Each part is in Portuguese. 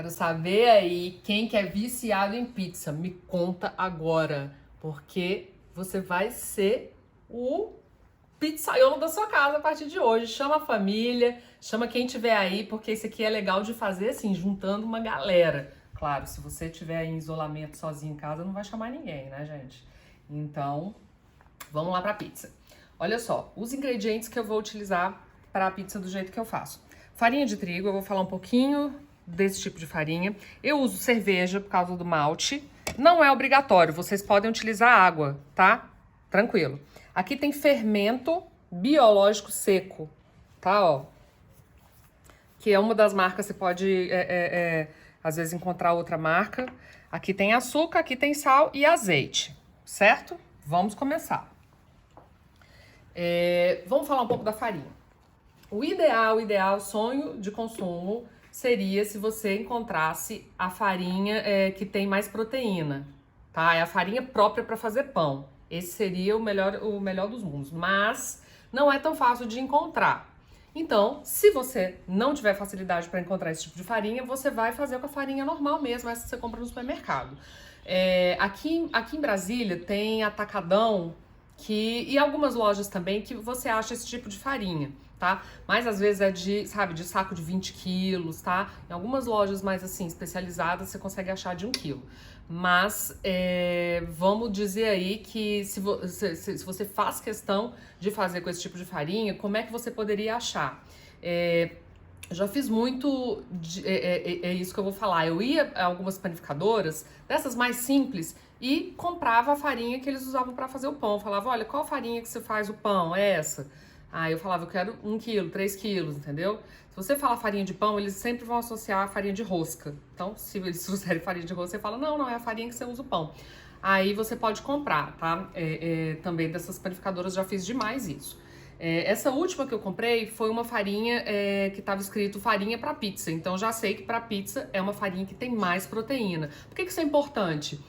Quero saber aí quem que é viciado em pizza. Me conta agora, porque você vai ser o pizzaiolo da sua casa a partir de hoje. Chama a família, chama quem tiver aí, porque isso aqui é legal de fazer assim, juntando uma galera. Claro, se você estiver em isolamento sozinho em casa, não vai chamar ninguém, né, gente? Então, vamos lá pra pizza. Olha só, os ingredientes que eu vou utilizar para a pizza do jeito que eu faço. Farinha de trigo, eu vou falar um pouquinho desse tipo de farinha. Eu uso cerveja por causa do malte. Não é obrigatório, vocês podem utilizar água, tá? Tranquilo. Aqui tem fermento biológico seco, tá? Ó, que é uma das marcas, você pode, às vezes, encontrar outra marca. Aqui tem açúcar, aqui tem sal e azeite, certo? Vamos começar. Vamos falar um pouco da farinha. O ideal, sonho de consumo seria se você encontrasse a farinha que tem mais proteína, tá? É a farinha própria para fazer pão. Esse seria o melhor dos mundos, mas não é tão fácil de encontrar. Então, se você não tiver facilidade para encontrar esse tipo de farinha, você vai fazer com a farinha normal mesmo, essa que você compra no supermercado. Aqui em Brasília tem atacadão e algumas lojas também que você acha esse tipo de farinha, tá? Mas às vezes é de saco de 20 quilos, tá? Em algumas lojas mais assim, especializadas, você consegue achar de 1 quilo. Mas vamos dizer aí que se você faz questão de fazer com esse tipo de farinha, como é que você poderia achar? Já fiz muito, é isso que eu vou falar. Eu ia a algumas panificadoras, dessas mais simples, e comprava a farinha que eles usavam para fazer o pão. Eu falava, olha, qual farinha que você faz o pão? É essa. Aí eu falava, eu quero 1 quilo, 3 quilos, entendeu? Se você fala farinha de pão, eles sempre vão associar a farinha de rosca. Então, se eles trouxerem farinha de rosca, você fala, não, é a farinha que você usa o pão. Aí você pode comprar, tá? Também dessas panificadoras já fiz demais isso. Essa última que eu comprei foi uma farinha que estava escrito farinha para pizza. Então já sei que para pizza é uma farinha que tem mais proteína. Por que isso é importante?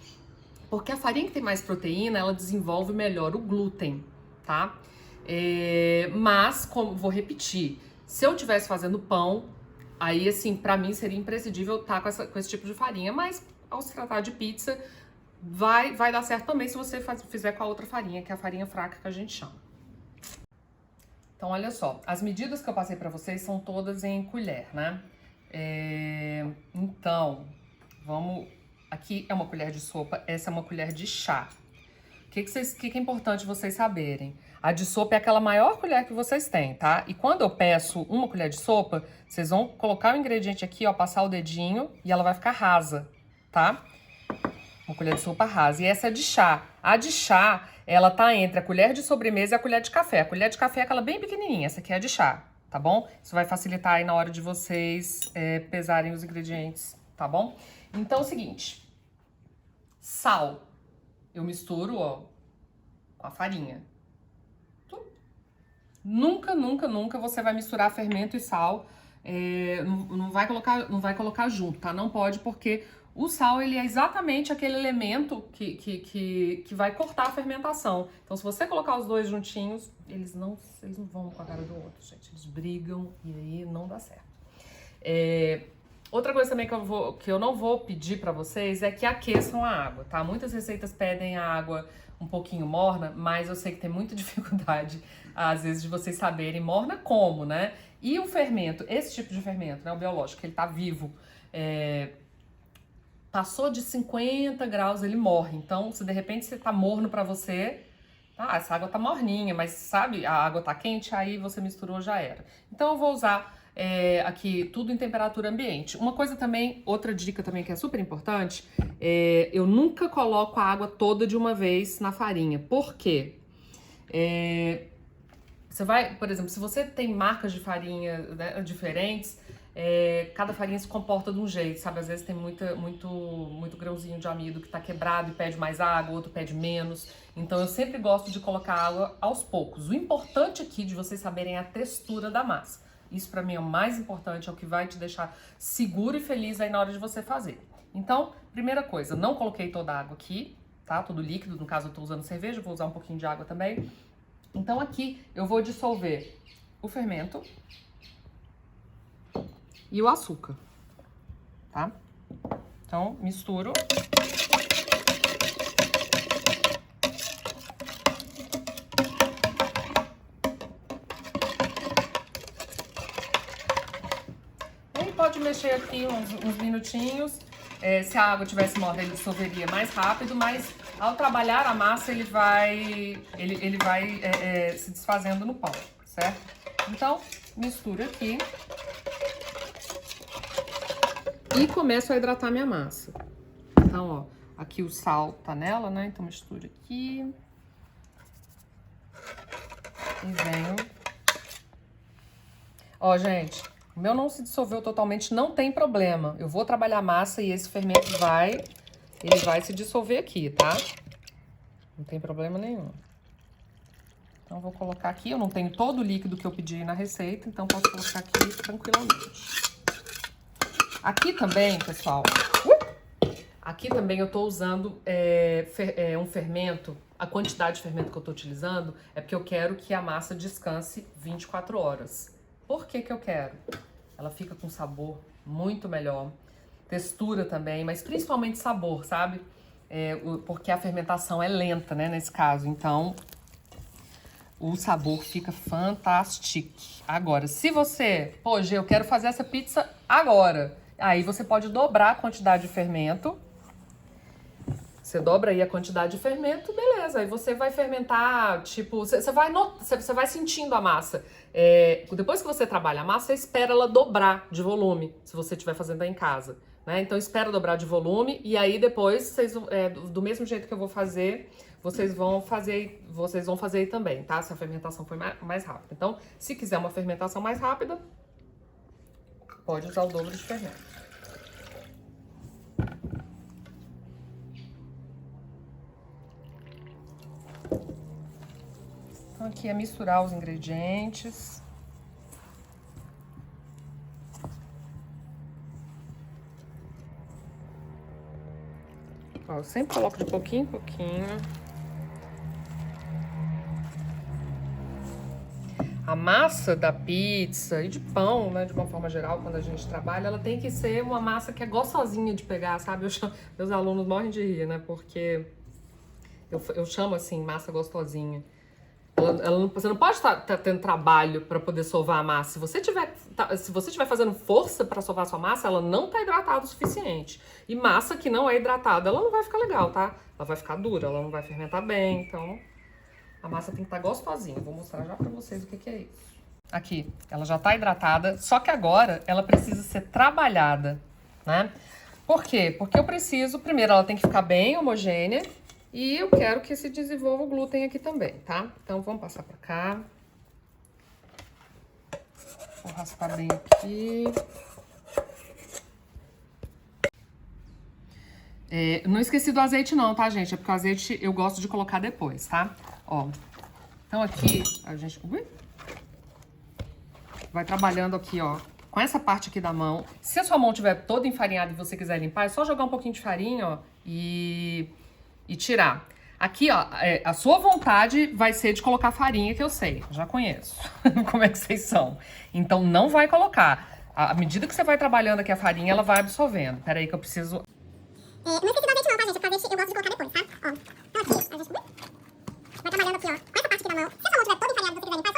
Porque a farinha que tem mais proteína, ela desenvolve melhor o glúten, tá? Mas, como vou repetir, se eu estivesse fazendo pão, aí assim, pra mim seria imprescindível estar com esse tipo de farinha. Mas ao se tratar de pizza, vai dar certo também se você fizer com a outra farinha, que é a farinha fraca que a gente chama. Então, olha só, as medidas que eu passei pra vocês são todas em colher, né? Então, vamos... Aqui é uma colher de sopa, essa é uma colher de chá. O que é importante vocês saberem? A de sopa é aquela maior colher que vocês têm, tá? E quando eu peço uma colher de sopa, vocês vão colocar o ingrediente aqui, ó, passar o dedinho e ela vai ficar rasa, tá? Uma colher de sopa rasa. E essa é de chá. A de chá, ela tá entre a colher de sobremesa e a colher de café. A colher de café é aquela bem pequenininha, essa aqui é a de chá, tá bom? Isso vai facilitar aí na hora de vocês pesarem os ingredientes, tá bom? Então é o seguinte, sal, eu misturo, ó, com a farinha. Nunca você vai misturar fermento e sal, não vai colocar junto, tá? Não pode, porque o sal, ele é exatamente aquele elemento que vai cortar a fermentação. Então, se você colocar os dois juntinhos, eles não vão com a cara do outro, gente. Eles brigam e aí não dá certo. Outra coisa também que eu não vou pedir pra vocês é que aqueçam a água, tá? Muitas receitas pedem a água um pouquinho morna, mas eu sei que tem muita dificuldade, às vezes, de vocês saberem morna como, né? E o fermento, esse tipo de fermento, né, o biológico, ele tá vivo, passou de 50 graus, ele morre. Então, se de repente você tá morno pra você, essa água tá morninha, mas sabe, a água tá quente, aí você misturou, já era. Então, eu vou usar aqui tudo em temperatura ambiente. Uma coisa também, outra dica também que é super importante, eu nunca coloco a água toda de uma vez na farinha. Por quê? Você vai, por exemplo, se você tem marcas de farinha, né, diferentes, cada farinha se comporta de um jeito, sabe? Às vezes tem muito grãozinho de amido que tá quebrado e pede mais água, outro pede menos. Então eu sempre gosto de colocar água aos poucos. O importante aqui de vocês saberem é a textura da massa. Isso pra mim é o mais importante, é o que vai te deixar seguro e feliz aí na hora de você fazer. Então, primeira coisa, não coloquei toda a água aqui, tá? Todo líquido, no caso eu tô usando cerveja, vou usar um pouquinho de água também. Então aqui eu vou dissolver o fermento e o açúcar, tá? Então, misturo. Aí pode mexer aqui uns minutinhos. Se a água tivesse morna, ele dissolveria mais rápido, mas ao trabalhar a massa, ele vai se desfazendo no pão, certo? Então, misturo aqui. E começo a hidratar minha massa. Então, ó, aqui o sal tá nela, né? Então, misturo aqui. E venho. Ó, gente, o meu não se dissolveu totalmente, não tem problema. Eu vou trabalhar a massa e esse fermento ele vai se dissolver aqui, tá? Não tem problema nenhum. Então, vou colocar aqui. Eu não tenho todo o líquido que eu pedi na receita, então posso colocar aqui tranquilamente. Aqui também, pessoal, aqui também eu tô usando um fermento. A quantidade de fermento que eu tô utilizando é porque eu quero que a massa descanse 24 horas. Por que que eu quero? Ela fica com sabor muito melhor, textura também, mas principalmente sabor, sabe? Porque a fermentação é lenta, né, nesse caso. Então, o sabor fica fantástico. Agora, se você, pô, Gê, eu quero fazer essa pizza agora. Aí você pode dobrar a quantidade de fermento. Você dobra aí a quantidade de fermento, beleza. Aí você vai fermentar, tipo, você vai sentindo a massa. Depois que você trabalha a massa, você espera ela dobrar de volume, se você estiver fazendo aí em casa, né? Então espera dobrar de volume e aí depois, do mesmo jeito que eu vou fazer, vocês vão fazer aí também, tá? Se a fermentação for mais rápida. Então, se quiser uma fermentação mais rápida, pode usar o dobro de fermento. Então, aqui é misturar os ingredientes. Ó, eu sempre coloco de pouquinho em pouquinho. A massa da pizza e de pão, né, de uma forma geral, quando a gente trabalha, ela tem que ser uma massa que é gostosinha de pegar, sabe? Meus alunos morrem de rir, né? Porque eu chamo assim, massa gostosinha. Você não pode estar tendo trabalho para poder sovar a massa. Se você estiver fazendo força para sovar a sua massa, ela não tá hidratada o suficiente. E massa que não é hidratada, ela não vai ficar legal, tá? Ela vai ficar dura, ela não vai fermentar bem, então a massa tem que estar gostosinha. Vou mostrar já para vocês o que é isso. Aqui, ela já tá hidratada, só que agora ela precisa ser trabalhada, né? Por quê? Porque eu preciso, primeiro, ela tem que ficar bem homogênea. E eu quero que se desenvolva o glúten aqui também, tá? Então, vamos passar pra cá. Vou raspar bem aqui. Não esqueci do azeite não, tá, gente? É porque o azeite eu gosto de colocar depois, tá? Ó, então aqui a gente vai trabalhando aqui, ó, com essa parte aqui da mão. Se a sua mão estiver toda enfarinhada e você quiser limpar, é só jogar um pouquinho de farinha, ó, e tirar. Aqui, ó, a sua vontade vai ser de colocar farinha, que eu sei, já conheço como é que vocês são. Então, não vai colocar. À medida que você vai trabalhando aqui a farinha, ela vai absorvendo. Peraí que eu preciso... não esqueci do azeite não, tá, gente? Porque o azeite eu gosto de colocar depois, tá? Ó, então aqui, a gente vai trabalhando aqui, ó, com essa parte aqui da mão. Se a sua mão estiver toda enfarinhada e você quiser limpar, é só jogar um pouquinho de farinha, ó,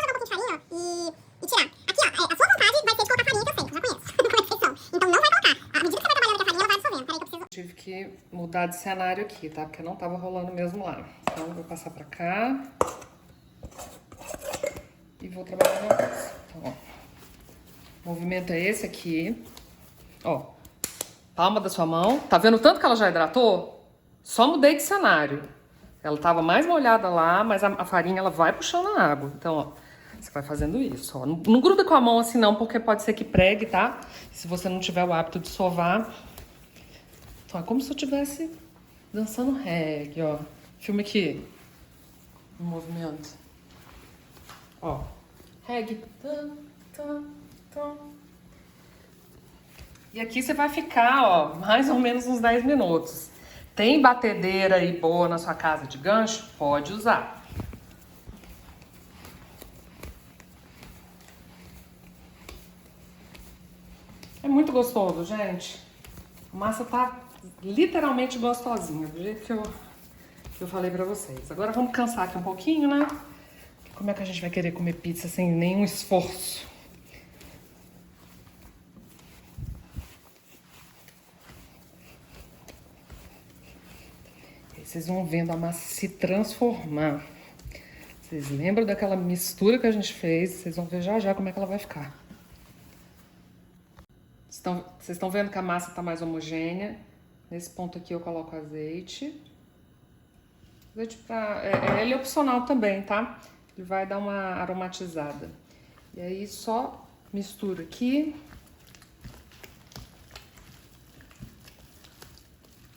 e tirar. Aqui, ó, a sua vontade vai ser de colocar farinha, que eu sei, já conheço como é que vocês são. Então, não vai colocar. À medida que você vai trabalhando aqui a farinha, ela vai absorvendo. Peraí que eu preciso... Tive que mudar de cenário aqui, tá? Porque não tava rolando mesmo lá. Então, vou passar pra cá. E vou trabalhar na massa. Então, ó. O movimento é esse aqui. Ó. Palma da sua mão. Tá vendo o tanto que ela já hidratou? Só mudei de cenário. Ela tava mais molhada lá, mas a farinha ela vai puxando a água. Então, ó, você vai fazendo isso, ó. Não gruda com a mão assim não, porque pode ser que pregue, tá? Se você não tiver o hábito de sovar. Então, é como se eu estivesse dançando reggae, ó. Filme aqui. O movimento. Ó. Reggae. E aqui você vai ficar, ó, mais ou menos uns 10 minutos. Tem batedeira aí boa na sua casa de gancho? Pode usar. É muito gostoso, gente. A massa tá literalmente gostosinha, do jeito que eu falei pra vocês. Agora vamos cansar aqui um pouquinho, né? Como é que a gente vai querer comer pizza sem nenhum esforço? E aí vocês vão vendo a massa se transformar. Vocês lembram daquela mistura que a gente fez? Vocês vão ver já já como é que ela vai ficar. Vocês estão vendo que a massa tá mais homogênea. Nesse ponto aqui eu coloco azeite. Azeite ele é opcional também, tá? Ele vai dar uma aromatizada. E aí só mistura aqui.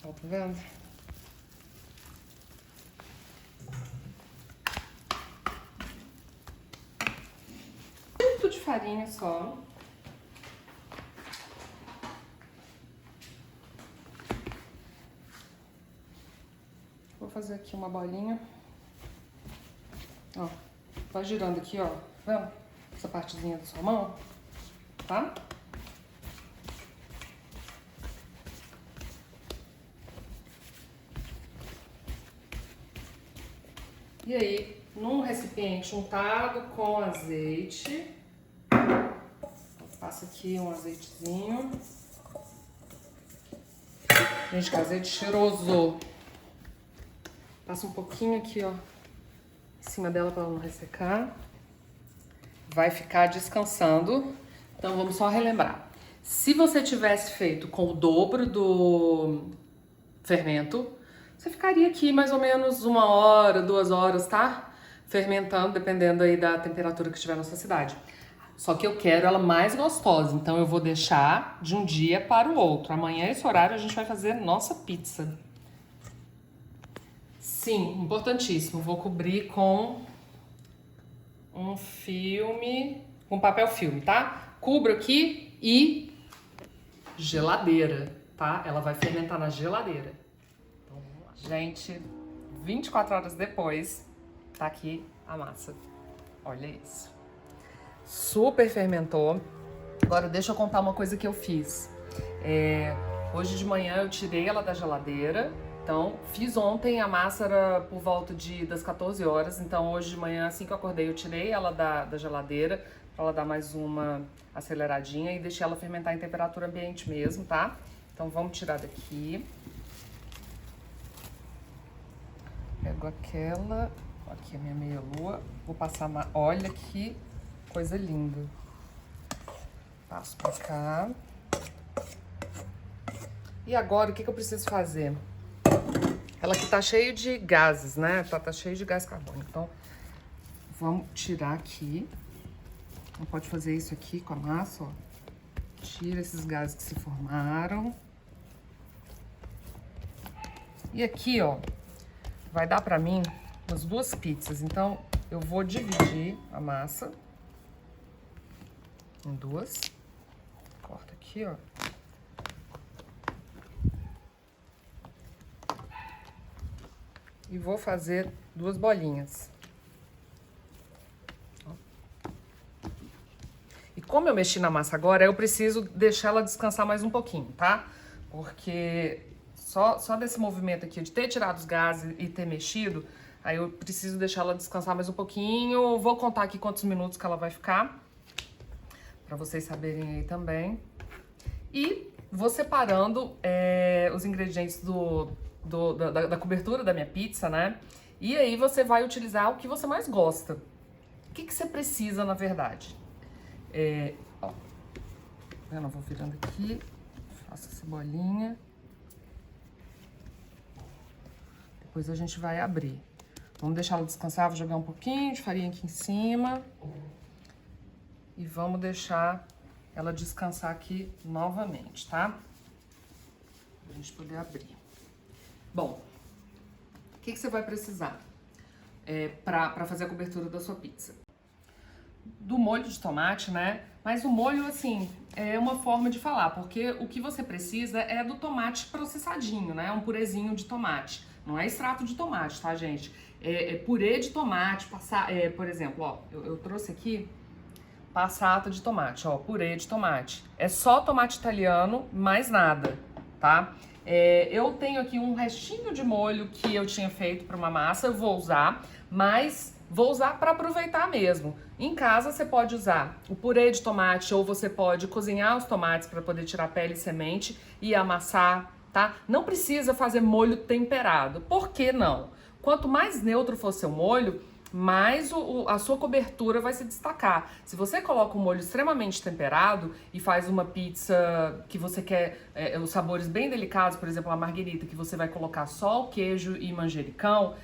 Ó, tá vendo? Muito de farinha só. Vou fazer aqui uma bolinha. Ó, vai girando aqui, ó. Vendo? Essa partezinha da sua mão, tá? E aí, num recipiente untado com azeite, passa aqui um azeitezinho. Gente, que azeite cheiroso. Passa um pouquinho aqui, ó, em cima dela para ela não ressecar. Vai ficar descansando. Então vamos só relembrar. Se você tivesse feito com o dobro do fermento, você ficaria aqui mais ou menos 1 hora, 2 horas, tá? Fermentando, dependendo aí da temperatura que estiver na sua cidade. Só que eu quero ela mais gostosa, então eu vou deixar de um dia para o outro. Amanhã, esse horário, a gente vai fazer nossa pizza. Sim, importantíssimo. Vou cobrir com um filme, com papel filme, tá? Cubro aqui e geladeira, tá? Ela vai fermentar na geladeira. Então, vamos lá. Gente, 24 horas depois, tá aqui a massa. Olha isso. Super fermentou. Agora deixa eu contar uma coisa que eu fiz. Hoje de manhã eu tirei ela da geladeira. Então, fiz ontem, a massa era por volta das 14 horas. Então, hoje de manhã, assim que eu acordei, eu tirei ela da geladeira para ela dar mais uma aceleradinha e deixei ela fermentar em temperatura ambiente mesmo, tá? Então, vamos tirar daqui. Pego aquela, aqui a minha meia-lua, vou passar olha que coisa linda. Passo pra cá. E agora, o que eu preciso fazer? Ela aqui tá cheia de gases, né? Tá cheio de gás carbônico. Então, vamos tirar aqui. Não pode fazer isso aqui com a massa, ó. Tira esses gases que se formaram. E aqui, ó, vai dar pra mim umas 2 pizzas. Então, eu vou dividir a massa em 2. Corta aqui, ó. E vou fazer 2 bolinhas. E como eu mexi na massa agora, eu preciso deixar ela descansar mais um pouquinho, tá? Porque só desse movimento aqui, de ter tirado os gases e ter mexido, aí eu preciso deixar ela descansar mais um pouquinho. Vou contar aqui quantos minutos que ela vai ficar, pra vocês saberem aí também. E vou separando os ingredientes da cobertura da minha pizza, né? E aí você vai utilizar o que você mais gosta. O que você precisa, na verdade? Ó, eu vou virando aqui, faço essa bolinha. Depois a gente vai abrir. Vamos deixar ela descansar, vou jogar um pouquinho de farinha aqui em cima. E vamos deixar ela descansar aqui novamente, tá? Pra gente poder abrir. Bom, o que você vai precisar pra fazer a cobertura da sua pizza? Do molho de tomate, né? Mas o molho, assim, é uma forma de falar, porque o que você precisa é do tomate processadinho, né? Um purezinho de tomate. Não é extrato de tomate, tá, gente? É purê de tomate, por exemplo, ó, eu trouxe aqui passata de tomate, ó, purê de tomate. É só tomate italiano, mais nada, tá? Eu tenho aqui um restinho de molho que eu tinha feito para uma massa, eu vou usar, mas vou usar para aproveitar mesmo. Em casa você pode usar o purê de tomate ou você pode cozinhar os tomates para poder tirar pele e semente e amassar, tá? Não precisa fazer molho temperado. Por que não? Quanto mais neutro for seu molho, mais a sua cobertura vai se destacar. Se você coloca um molho extremamente temperado e faz uma pizza que você quer os sabores bem delicados, por exemplo, a marguerita, que você vai colocar só o queijo e manjericão,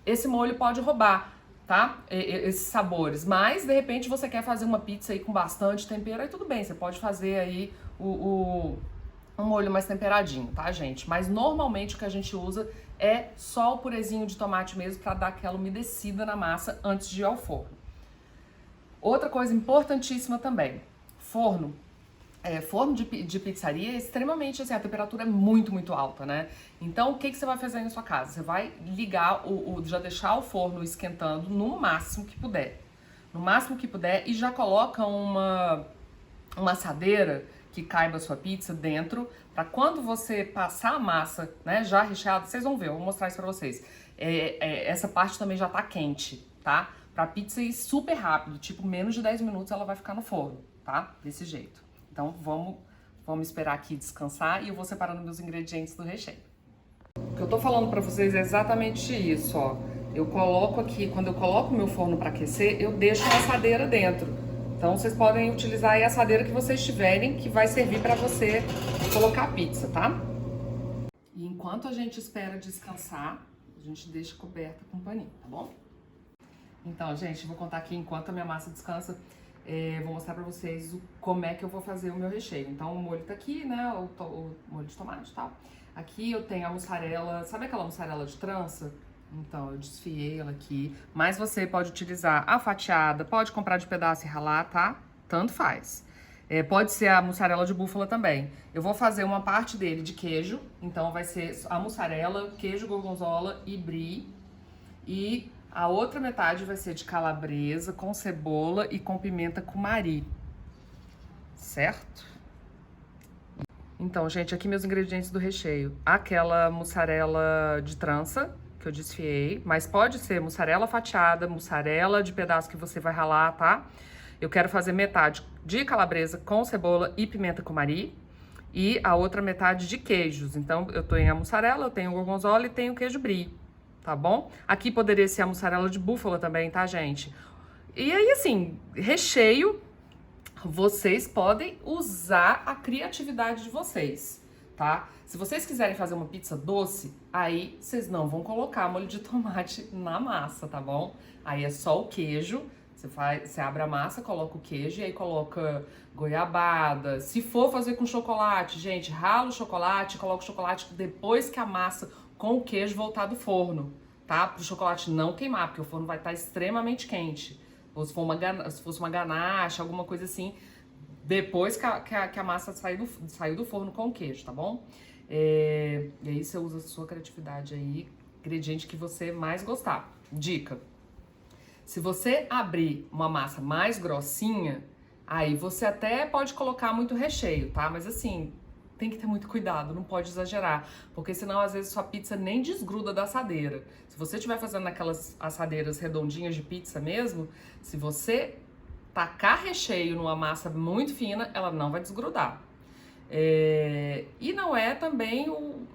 esse molho pode roubar, tá? Esses sabores. Mas, de repente, você quer fazer uma pizza aí com bastante tempero, aí tudo bem, você pode fazer aí um molho mais temperadinho, tá, gente? Mas normalmente o que a gente usa é só o purezinho de tomate mesmo para dar aquela umedecida na massa antes de ir ao forno. Outra coisa importantíssima também, forno. Forno de pizzaria é extremamente assim, a temperatura é muito, muito alta, né? Então, o que você vai fazer aí na sua casa? Você vai ligar, já deixar o forno esquentando no máximo que puder. No máximo que puder e já coloca uma assadeira que caiba a sua pizza dentro, para quando você passar a massa, né, já recheada, vocês vão ver, eu vou mostrar isso pra vocês. Essa parte também já tá quente, tá? Pra pizza ir super rápido, tipo menos de 10 minutos ela vai ficar no forno, tá? Desse jeito. Então vamos esperar aqui descansar e eu vou separando meus ingredientes do recheio. O que eu tô falando pra vocês é exatamente isso, ó. Eu coloco aqui, quando eu coloco o meu forno pra aquecer, eu deixo a assadeira dentro. Então, vocês podem utilizar aí a assadeira que vocês tiverem, que vai servir para você colocar a pizza, tá? E enquanto a gente espera descansar, a gente deixa coberta com paninho, tá bom? Então, gente, vou contar aqui enquanto a minha massa descansa, vou mostrar para vocês como é que eu vou fazer o meu recheio. Então, o molho tá aqui, né? O molho de tomate e tal. Aqui eu tenho a mussarela, sabe aquela mussarela de trança? Então, eu desfiei ela aqui, mas você pode utilizar a fatiada, pode comprar de pedaço e ralar, tá? Tanto faz. Pode ser a mussarela de búfala também. Eu vou fazer uma parte dele de queijo, então vai ser a mussarela, queijo gorgonzola e brie. E a outra metade vai ser de calabresa, com cebola e com pimenta cumari. Certo? Então, gente, aqui meus ingredientes do recheio. Aquela mussarela de trança, que eu desfiei, mas pode ser mussarela fatiada, mussarela de pedaço que você vai ralar, tá? Eu quero fazer metade de calabresa com cebola e pimenta cumari e a outra metade de queijos. Então, eu tenho a mussarela, eu tenho o gorgonzola e tenho o queijo brie, tá bom? Aqui poderia ser a mussarela de búfala também, tá, gente? E aí, assim, recheio, vocês podem usar a criatividade de vocês, tá? Se vocês quiserem fazer uma pizza doce, aí vocês não vão colocar molho de tomate na massa, tá bom? Aí é só o queijo, você abre a massa, coloca o queijo e aí coloca goiabada. Se for fazer com chocolate, gente, rala o chocolate, coloca o chocolate depois que a massa com o queijo voltar do forno, tá? Para o chocolate não queimar, porque o forno vai estar extremamente quente. Ou se fosse uma ganache, alguma coisa assim, depois que a massa saiu do forno com o queijo, tá bom? E aí você usa a sua criatividade aí, ingrediente que você mais gostar. Dica: se você abrir uma massa mais grossinha, aí você até pode colocar muito recheio, tá? Mas assim, tem que ter muito cuidado, não pode exagerar, porque senão às vezes sua pizza nem desgruda da assadeira. Se você estiver fazendo aquelas assadeiras redondinhas de pizza mesmo, se você tacar recheio numa massa muito fina, ela não vai desgrudar. E não é também o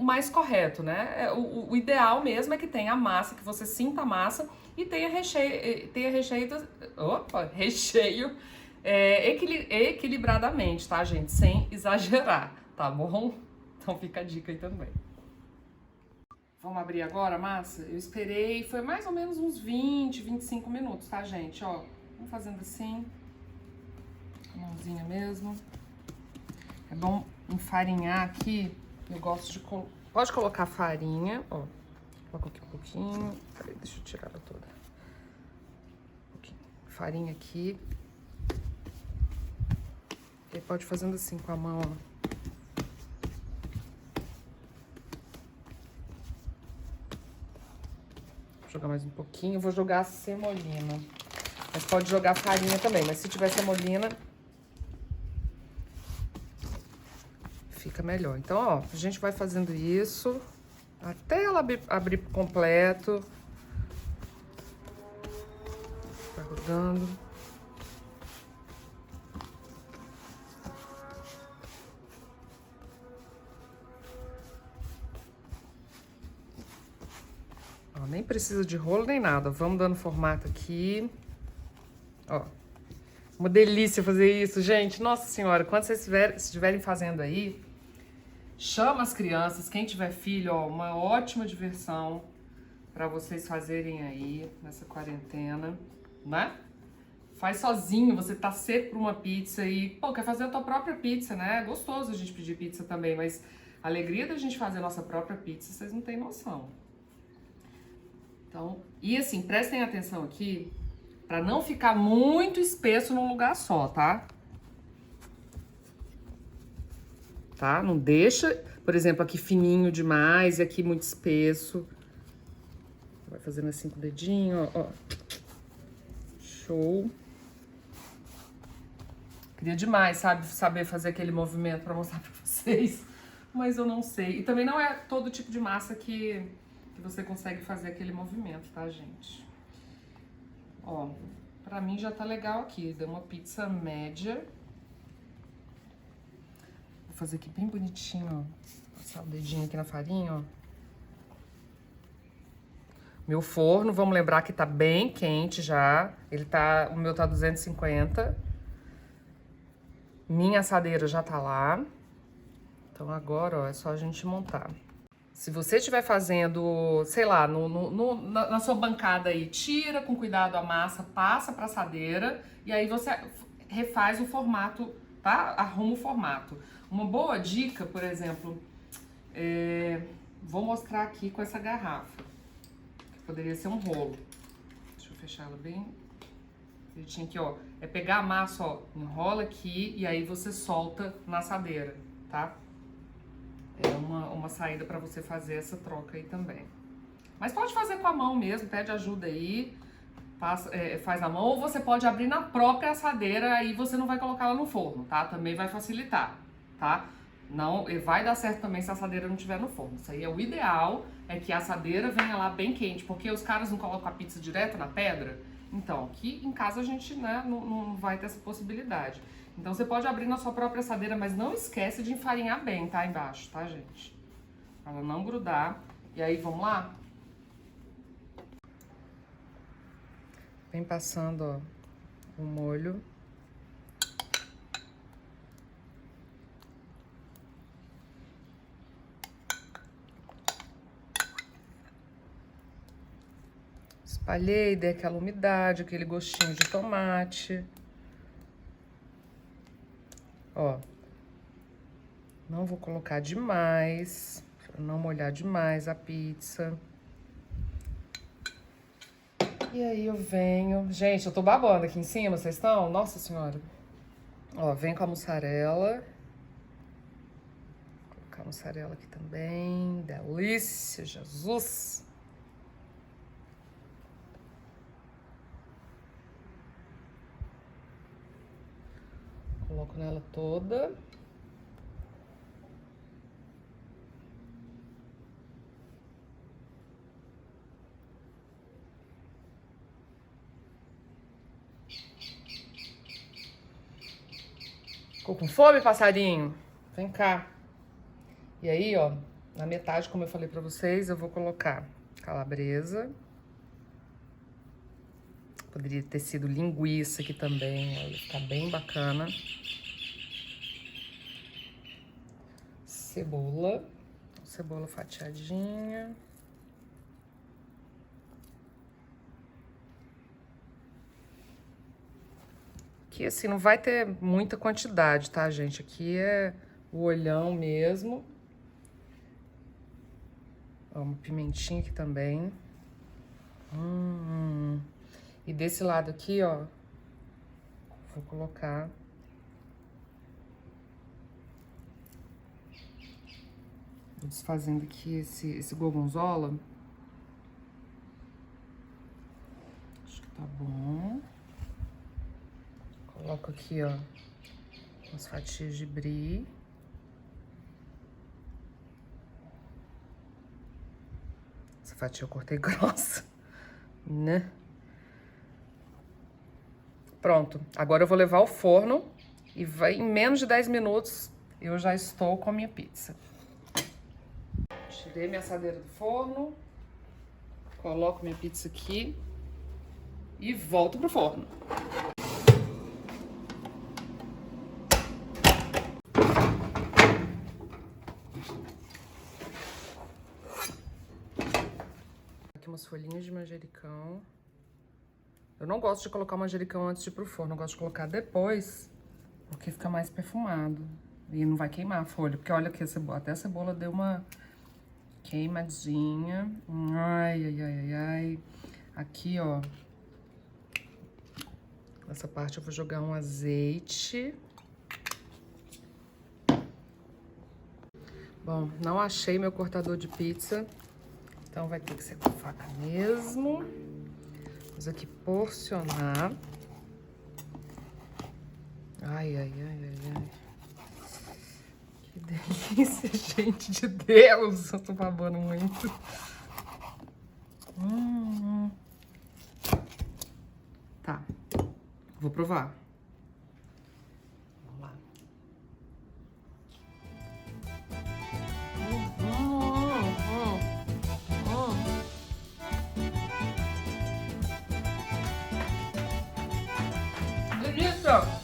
mais correto, né? O ideal mesmo é que tenha a massa, que você sinta a massa e tenha recheio equilibradamente, tá, gente? Sem exagerar, tá bom? Então fica a dica aí também. Vamos abrir agora a massa? Eu esperei, foi mais ou menos uns 20, 25 minutos, tá, gente? Ó, vamos fazendo assim, com a mãozinha mesmo. É bom enfarinhar aqui, eu gosto de... Pode colocar farinha, ó. Coloca aqui um pouquinho. Peraí, deixa eu tirar ela toda. Um pouquinho. Farinha aqui. E pode ir fazendo assim com a mão, ó. Vou jogar mais um pouquinho. Vou jogar a semolina. Mas pode jogar farinha também. Mas se tiver semolina, fica melhor. Então, ó, a gente vai fazendo isso até ela abrir completo. Vai rodando. Ó, nem precisa de rolo nem nada. Vamos dando formato aqui. Ó. Uma delícia fazer isso, gente. Nossa Senhora, quando vocês estiverem fazendo aí, chama as crianças, quem tiver filho, ó, uma ótima diversão para vocês fazerem aí nessa quarentena, né? Faz sozinho, você tá seco por uma pizza e, pô, quer fazer a tua própria pizza, né? É gostoso a gente pedir pizza também, mas a alegria da gente fazer a nossa própria pizza, vocês não têm noção. Então, e assim, prestem atenção aqui, pra não ficar muito espesso num lugar só, tá? Tá? Não deixa, por exemplo, aqui fininho demais e aqui muito espesso. Vai fazendo assim com o dedinho, ó. Show. Queria demais, sabe, saber fazer aquele movimento pra mostrar pra vocês, mas eu não sei. E também não é todo tipo de massa que você consegue fazer aquele movimento, tá, gente? Ó, pra mim já tá legal aqui. Deu uma pizza média. Vou fazer aqui bem bonitinho, ó. Passar o dedinho aqui na farinha, ó. Meu forno, vamos lembrar que tá bem quente já. O meu tá 250. Minha assadeira já tá lá. Então agora, ó, é só a gente montar. Se você estiver fazendo, sei lá, na sua bancada aí, tira com cuidado a massa, passa pra assadeira e aí você refaz o formato, tá? Arruma o formato. Uma boa dica, por exemplo, vou mostrar aqui com essa garrafa. Que poderia ser um rolo. Deixa eu fechar ela bem direitinho aqui, ó. É pegar a massa, ó, enrola aqui e aí você solta na assadeira, tá? É uma saída pra você fazer essa troca aí também. Mas pode fazer com a mão mesmo, pede ajuda aí, faz na mão. Ou você pode abrir na própria assadeira, aí você não vai colocar ela no forno, tá? Também vai facilitar, tá? Não, vai dar certo também se a assadeira não estiver no forno. Isso aí é o ideal, é que a assadeira venha lá bem quente, porque os caras não colocam a pizza direto na pedra. Então, aqui em casa a gente, né, não vai ter essa possibilidade. Então você pode abrir na sua própria assadeira, mas não esquece de enfarinhar bem, tá? Embaixo, tá, gente? Pra ela não grudar. E aí, vamos lá? Vem passando, ó, o molho. Espalhei, dei aquela umidade, aquele gostinho de tomate. Ó, não vou colocar demais, pra não molhar demais a pizza. E aí eu venho... Gente, eu tô babando aqui em cima, vocês estão? Nossa Senhora. Ó, vem com a mussarela. Vou colocar a mussarela aqui também. Delícia, Jesus! Coloco nela toda. Ficou com fome, passarinho? Vem cá. E aí, ó, na metade, como eu falei pra vocês, eu vou colocar calabresa. Poderia ter sido linguiça aqui também, ó, ia ficar bem bacana. Cebola. Cebola fatiadinha. Aqui, assim, não vai ter muita quantidade, tá, gente? Aqui é o olhão mesmo. Ó, uma pimentinha aqui também. E desse lado aqui, ó, vou colocar... Vou desfazendo aqui esse gorgonzola. Acho que tá bom. Coloco aqui, ó, umas fatias de brie. Essa fatia eu cortei grossa, né? Pronto. Agora eu vou levar ao forno e vai, em menos de 10 minutos eu já estou com a minha pizza. Tirei minha assadeira do forno. Coloco minha pizza aqui e volto pro forno. Aqui umas folhinhas de manjericão. Eu não gosto de colocar o manjericão antes de ir pro forno, eu gosto de colocar depois, porque fica mais perfumado. E não vai queimar a folha, porque olha aqui, até a cebola deu uma queimadinha. Ai, ai, ai, ai, ai. Aqui, ó. Nessa parte eu vou jogar um azeite. Bom, não achei meu cortador de pizza, então vai ter que ser com faca mesmo. Vamos aqui porcionar. Ai, ai, ai, ai, ai. Que delícia, gente de Deus. Eu tô babando muito. Tá. Vou provar. Vamos lá. Delícia!